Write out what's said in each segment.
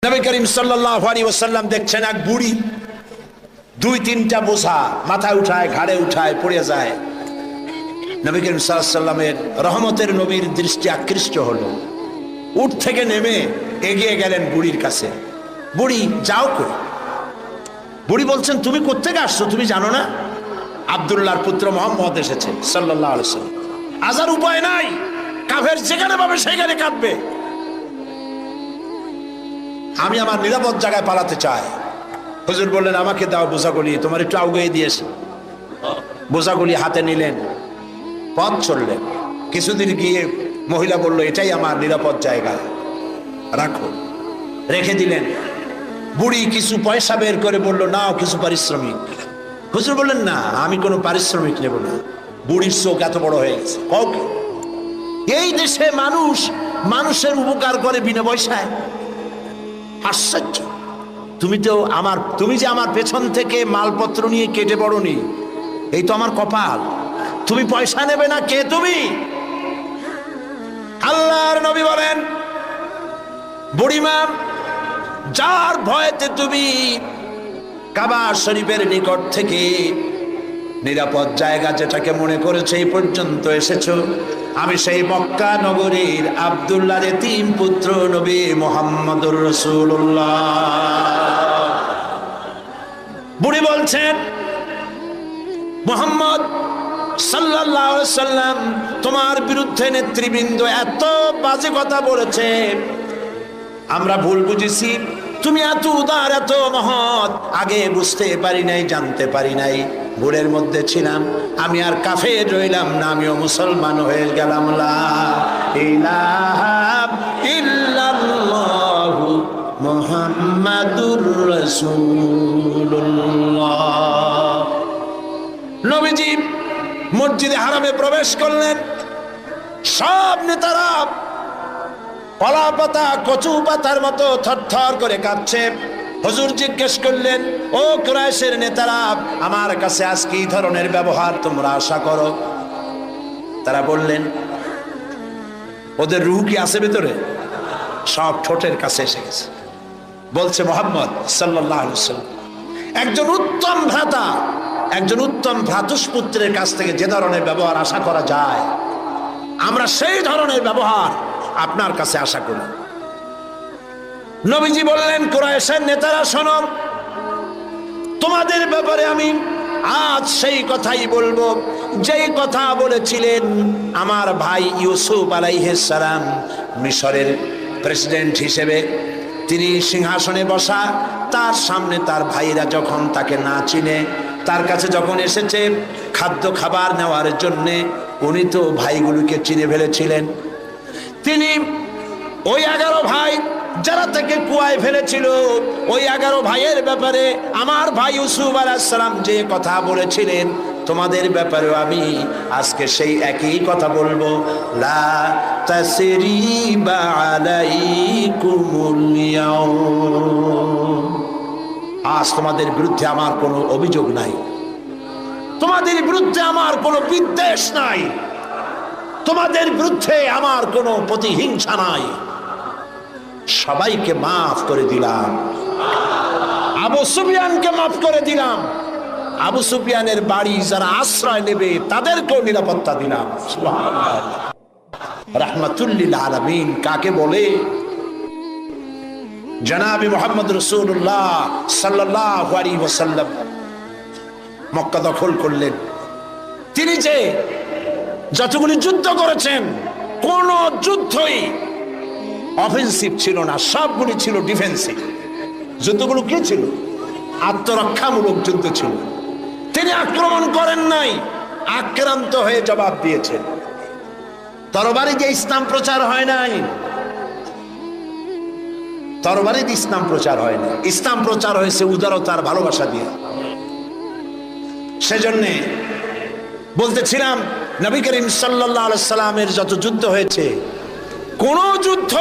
নবী করিম সাল্লাল্লাহু আলাইহি ওয়াসাল্লাম দেখছেন এক বুড়ি দুই তিনটা বোঝা মাথায় উঠায় ঘাড়ে উঠায় পড়ে যায়। নবী করিম সাল্লাল্লাহু আলাইহি ওয়াসাল্লামের রহমতের নবীর দৃষ্টি আকৃষ্ট হলো। উঠ থেকে নেমে এগিয়ে গেলেন বুড়ির কাছে। বুড়ি যাও কই? বুড়ি বলছেন, তুমি কোত্থেকে আসছো? তুমি জানো না আব্দুল্লাহর পুত্র মুহাম্মদ এসেছে সাল্লাল্লাহু আলাইহি ওয়াসাল্লাম। আজার উপায় নাই, কাফের যেখানে পাবে সেখানে কাঁদবে। আমি আমার নিরাপদ জায়গায় পালাতে চাই। হুজুর বললেন, আমাকে দাও বোঝাগুলি, তোমার একটু আউগিয়ে দিয়েছি। বোঝাগুলি হাতে নিলেন, পথ চললেন। কিছুদিন গিয়ে মহিলা বলল, এটাই আমার নিরাপদ জায়গা, রাখো। রেখে দিলেন। বুড়ি কিছু পয়সা বের করে বলল, নাও কিছু পারিশ্রমিক। হুজুর বললেন, না আমি কোনো পারিশ্রমিক নেব না। বুড়ির চোখ এত বড় হয়ে গেছে। কাউকে এই দেশে মানুষ মানুষের উপকার করে বিনা পয়সায়? আশ্চর্য। তুমি যে আমার পেছন থেকে মালপত্র নিয়ে কেটে পড়নি, এই তো আমার কপাল। তুমি পয়সা নেবে না? কে তুমি? আল্লাহর নবী বলেন, বুড়িমা, যার ভয়েতে তুমি কাবা শরীফের নিকট থেকে নিরাপদ জায়গা যেটাকে মনে করেছে এই পর্যন্ত এসেছো, আমি সেই মক্কা নগরীর আব্দুল্লাহর এতিম পুত্র নবী মুহাম্মদুর রাসূলুল্লাহ। বুড়ি বলছেন, মুহাম্মদ সাল্লাল্লাহু আলাইহি ওয়াসাল্লাম তোমার বিরুদ্ধে নেতৃবৃন্দ এত বাজে কথা বলেছে, আমরা ভুল বুঝেছি। তুমি এত উদার, এত মহৎ, আগে বুঝতে পারি নাই, জানতে পারি নাই। ভুলের মধ্যে ছিলাম, আমি আর কাফের রইলাম না, আমিও মুসলমান হয়ে গেলাম। লা ইলাহা ইল্লাল্লাহু মুহাম্মাদুর রাসূলুল্লাহ। নবীজি মসজিদে হারামে প্রবেশ করলেন। সব নেতারা কলা পাতা কচু পাতার মতো থরথর করে কাঁপছে। হুজুর জিজ্ঞেস করলেন, ও কুরাইশের নেতারা, আমার কাছে আজকে এই ধরনের ব্যবহার তোমরা আশা করো? তারা বললেন, ওদের রূহ কি আছে ভেতরে? সব ঠোঁটের কাছে এসে গেছে। বলছে, মুহাম্মদ সাল্লাল্লাহু আলাইহি ওয়াসাল্লাম একজন উত্তম ভ্রাতা, একজন উত্তম ভ্রাতুষ্পুত্রের কাছ থেকে যে ধরনের ব্যবহার আশা করা যায়, আমরা সেই ধরনের ব্যবহার আপনার কাছে আশা করি। নবীজি বললেন, কুরাইশের নেতারা শোনো, তোমাদের ব্যাপারে আমি আজ সেই কথাই বলবো যেই কথা বলেছিলেন আমার ভাই ইউসুফ আলাইহিস সালাম মিশরের প্রেসিডেন্ট হিসেবে। তিনি সিংহাসনে বসা, তার সামনে তার ভাইরা যখন তাকে না চিনে, তার কাছে যখন এসেছে খাদ্য খাবার নেওয়ার জন্যে, উনি তো ভাইগুলোকে চিনে ফেলেছিলেন। তিনি ওই 11 ভাই যারা তাকে কুয়ায় ফেলেছিল, ওই 11 ভাইয়ের ব্যাপারে আমার ভাই ইউসুফ আলাইহিস সালাম যে কথা বলেছিলেন, তোমাদের ব্যাপারেও আমি আজকে সেই একই কথা বলবো। লা তাসরিবা আলাইকুমুল ইয়াউম। আজ তোমাদের বিরুদ্ধে আমার কোনো অভিযোগ নাই, তোমাদের বিরুদ্ধে আমার কোনো বিদ্বেষ নাই, তোমাদের বিরুদ্ধে আমার কোনো প্রতিহিংসা নাই। সবাইকে মাফ করে দিলাম। আবু সুফিয়ানকে মাফ করে দিলাম। আবু সুফিয়ানের বাড়ি যারা আশ্রয় নেবে তাদেরকেও নিরাপত্তা দিলাম। সুবহানাল্লাহ। রাহমাতুল লিল আলামিন কাকে বলে? জনাবে মুহাম্মদ রাসূলুল্লাহ সাল্লাল্লাহু আলাইহি ওয়াসাল্লাম মক্কা দখল করলেন। তিনি যে যতগুলি যুদ্ধ করেছেন, কোন যুদ্ধই অফেন্সিভ ছিল না, সবগুলি ছিল ডিফেন্সিভ। যুদ্ধগুলো কি ছিল? আত্মরক্ষামূলক যুদ্ধ ছিল। তিনি আক্রমণ করেন নাই, আক্রান্ত হয়ে জবাব দিয়েছেন। তরবারি দিয়ে ইসলাম প্রচার হয় নাই, তরবারি দিয়ে ইসলাম প্রচার হয় না। ইসলাম প্রচার হয়েছে উদারতার ভালোবাসা দিয়ে। সেজন্য বলতেছিলাম, নবী করিম সাল্লাল্লাহু আলাইহি সাল্লামের যত যুদ্ধ হয়েছে, কোন যুদ্ধ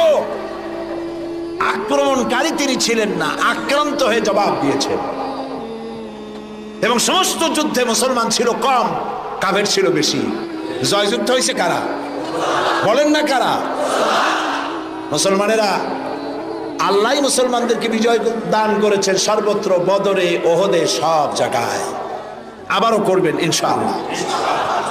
আক্রমণকারী তিনি ছিলেন না, আক্রান্ত হয়ে জবাব দিয়েছেন। এবং সমস্ত যুদ্ধে মুসলমান ছিল কম, কাফের ছিল বেশি। জয় যুদ্ধ হয়েছে কারা? বলেন না কারা? মুসলমানেরা আল্লাহ মুসলমানদেরকে বিজয় দান করেছেন সর্বত্র, বদরে, ওহদে, সব জায়গায়। আবারও করবেন ইনশাআল্লাহ।